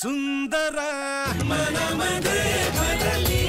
सुंदर मनामध्ये भरली.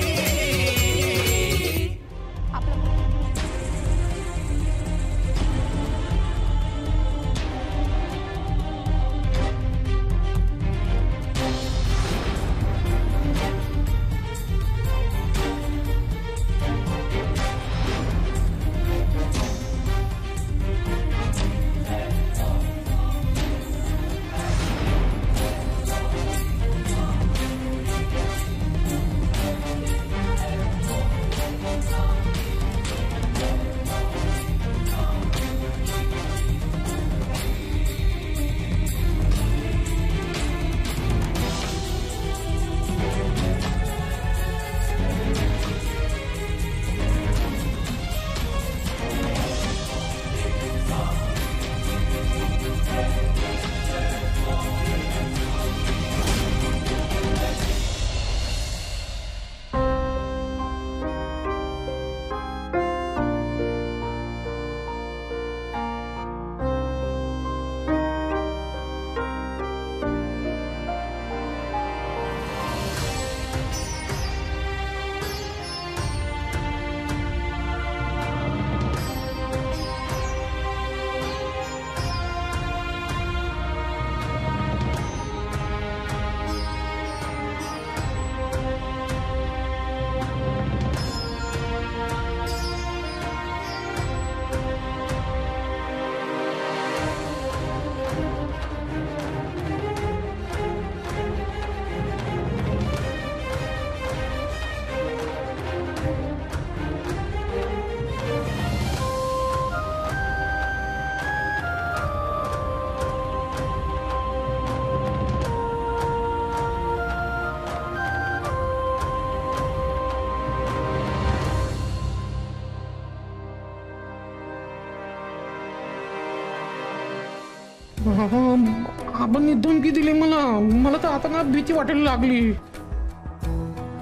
आपण धमकी दिली मला तर आता ना भीती वाटायला लागली.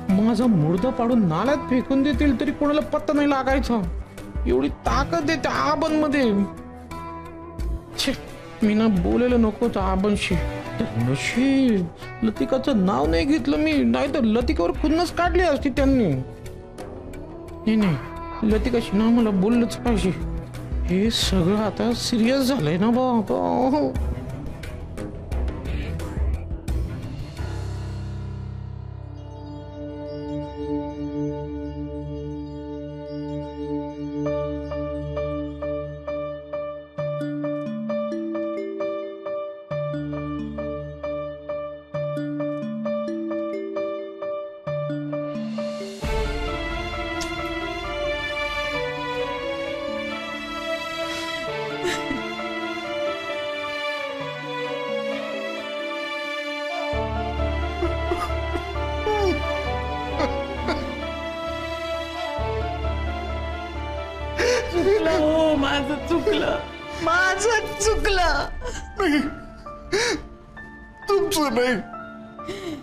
माझा मुर्दा पाडून नाल्यात फेकून देतील तरी कोणाला पत्ता नाही लागायचा. एवढी ताकद आहे त्या आबन मध्ये. मी ना बोलायला नको त्या आबनशी. नशीब लतिकाचं नाव नाही घेतलं मी, नाही तर लतिकावर खुन्नस काढली असती त्यांनी. नाही लतिकाशी ना मला बोललंच पाहिजे. हे सगळं आता सिरियस झालंय ना बाबा. माझं चुकलं. तुमचं नाही,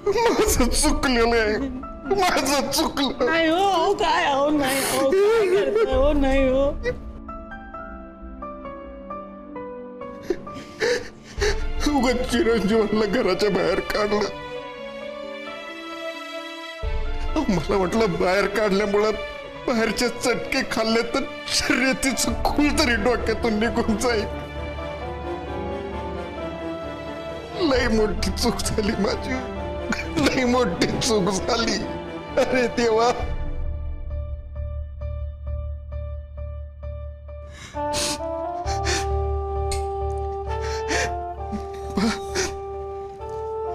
माझं चुकलेलं आहे. माझं चुकलं नाही हो. काय हो नाही हो, काय करताय हो नाही हो. उगाच चिरंजीवाला घराच्या बाहेर काढलं. मला वाटलं बाहेर काढल्यामुळं बाहेरचे चटके खाल्ले तर शर्यतीचं खूळ तरी डोक्यातून निघून जाईल. लई मोठी चूक झाली माझी, लई मोठी चूक झाली. अरे देवा.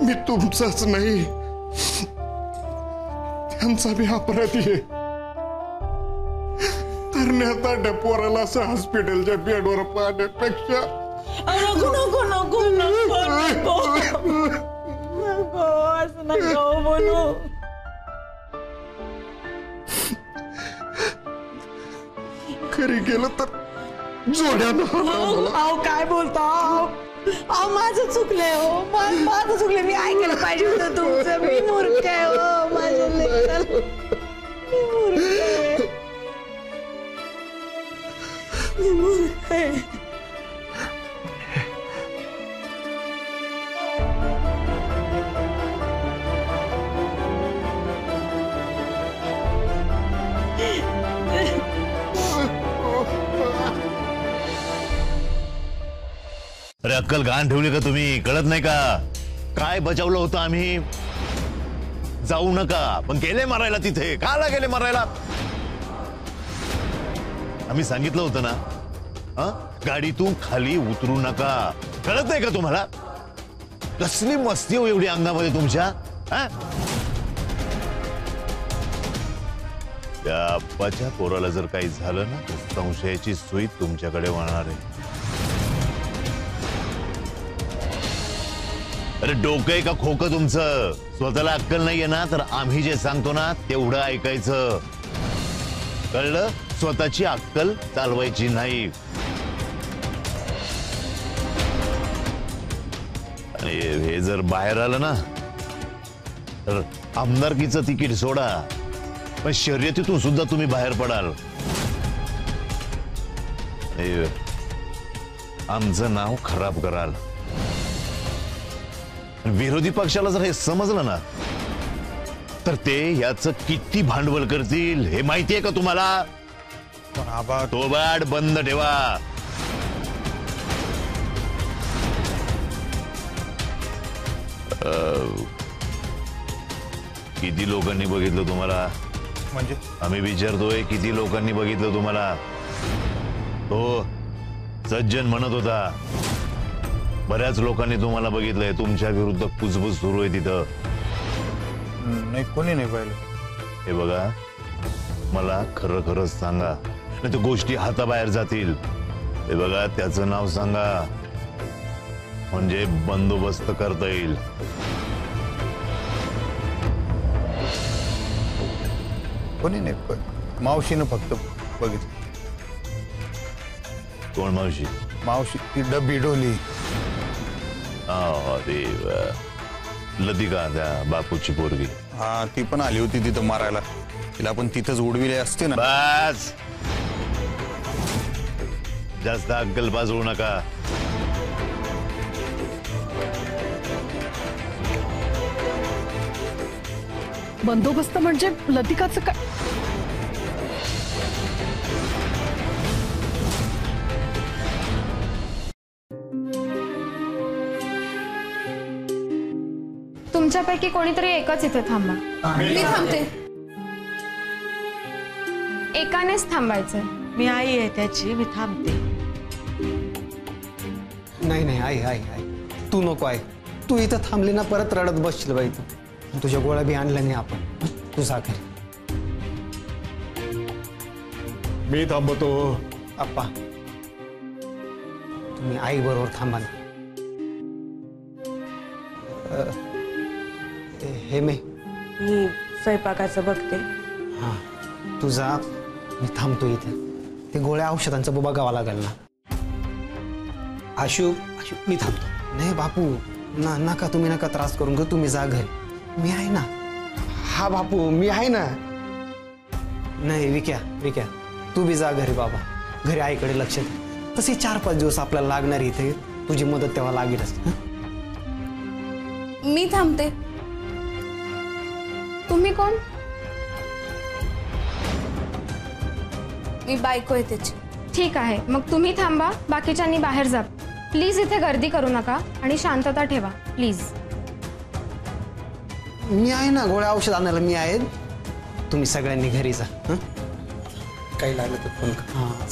मी तुमचाच नाही, त्यांचा बी अपराधी आहे. तरण्यात पोराला असं हॉस्पिटलच्या बेडवर पाहण्यापेक्षा. नको नको नको नको नको नको असं नको बोलू. घरी गेलं तर जोड्यानं. अहो काय बोलता. अहो माझं चुकलंय हो. माझं चुकलंय. मी ऐकायला पाहिजे होतं तुमचं. मी मूर्ख आहे हो. माझ्या लेकराला मी मूर्ख आहे. मी मूर्ख आहे. अरे अक्कल घाण ठेवली का तुम्ही? कळत नाही का काय बजावलं होतं आम्ही? जाऊ नका, पण गेले मारायला तिथे. काला गेले मारायला? आम्ही सांगितलं होतं ना, गाडीतून खाली उतरू नका. कळत नाही का तुम्हाला? कसली मस्ती हो एवढी अंगामध्ये तुमच्या? त्या आप्पाच्या पोराला जर काही झालं ना, तर संशयाची सुई तुमच्याकडे वाहणार आहे. अरे डोकं आहे का खोकं तुमचं? स्वतःला अक्कल नाहीये ना, तर आम्ही जे सांगतो ना तेवढं ऐकायचं. कळलं? स्वतःची अक्कल चालवायची नाही. आणि हे जर बाहेर आलं ना, तर आमदारकीचं तिकीट सोडा, पण शर्यतीतून सुद्धा तुम्ही बाहेर पडाल. आमचं नाव खराब कराल. विरोधी पक्षाला जर हे समजलं ना, तर ते याचं किती भांडवल करतील हे माहितीये का तुम्हाला? तोबाड बंद ठेवा. किती लोकांनी बघितलं तुम्हाला? म्हणजे आम्ही विचारतोय, किती लोकांनी बघितलं तुम्हाला? हो, सज्जन म्हणत होता बऱ्याच लोकांनी तुम्हाला बघितलंय. तुमच्या विरुद्ध कुजबूज सुरू आहे तिथं. नाही, कोणी नाही पाहिलं. हे बघा, मला खरं खरंच सांगा, नाही तर गोष्टी हाताबाहेर जातील. हे बघा, त्याचं नाव सांगा, म्हणजे बंदोबस्त करता येईल. कोणी नाही, मावशीनं फक्त बघितलं. कोण मावशी? मावशी ती डब्बी डोली. देव, लतिका, त्या बापूची पोरगी. हा, ती पण आली होती तिथं मारायला. तिला पण तिथंच उडविले असते ना. बस, जास्त अक्कल बाजवू नका. बंदोबस्त म्हणजे लतिकाचं काय? तुमच्यापैकी कोणीतरी एकच इथे थांबा. मी थांबते. एकानेच थांबायचंय. मी आई आहे त्याची, मी थांबते. नाही नाही, आई आई आई, तू नको. आहे तू इथं थांबली ना, परत रडत बसशील बाई. तू तुझ्या गोळ्या बी आणल्या नाही आपण. तू साखर. मी थांबतो. आप्पा, तुम्ही आई बरोबर थांबा ना. हे मी स्वयंपाकाचं बघते. हा, तू जा, मी थांबतो इथे. ते गोळ्या औषधांचं बघावं लागेल ना. आशू, आशू, मी थांबतो. नाही बापू, नका, तुम्ही नका त्रास करून घेऊ. तुम्ही जा घरी, मी आहे ना. हा बापू, मी आहे ना. नाही विक्या, विक्या, तू बी जा घरी बाबा. घरी आईकडे लक्ष दे. तसे 4-5 दिवस आपल्याला लागणार इथे. तुझी मदत तेव्हा लागेलच. मी थांबते. तुम्ही कोण? मी बायको आहे त्याची. ठीक आहे, मग तुम्ही थांबा, बाकीच्यांनी बाहेर जा. प्लीज इथे गर्दी करू नका आणि शांतता ठेवा प्लीज. मी आहे ना, गोळ्या औषध आणायला मी आहे. तुम्ही सगळ्यांनी घरी जा. काही लागलं तर फोन कर. हां,